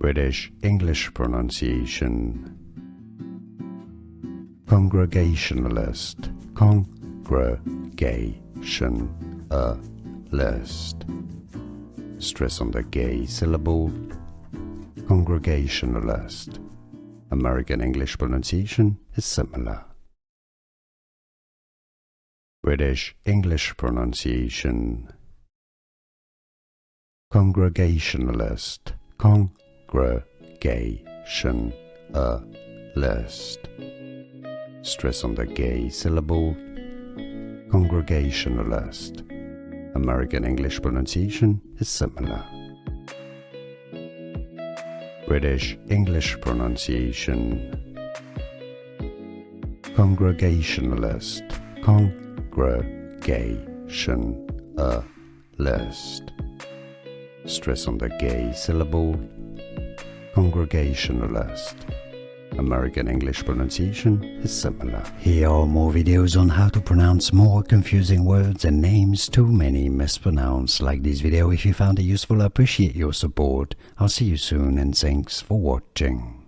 British English pronunciation. Congregationalist. Congregationalist. Stress on the gay syllable. Congregationalist. American English pronunciation is similar. British English pronunciation. Congregationalist. Congregationalist. Stress on the gay syllable. Congregationalist. American English pronunciation is similar. British English pronunciation. Congregationalist. Congregationalist. Stress on the gay syllable. Congregationalist. American English pronunciation is similar. Here are more videos on how to pronounce more confusing words and names too many mispronounced. Like this video if you found it useful. I appreciate your support. I'll see you soon and thanks for watching.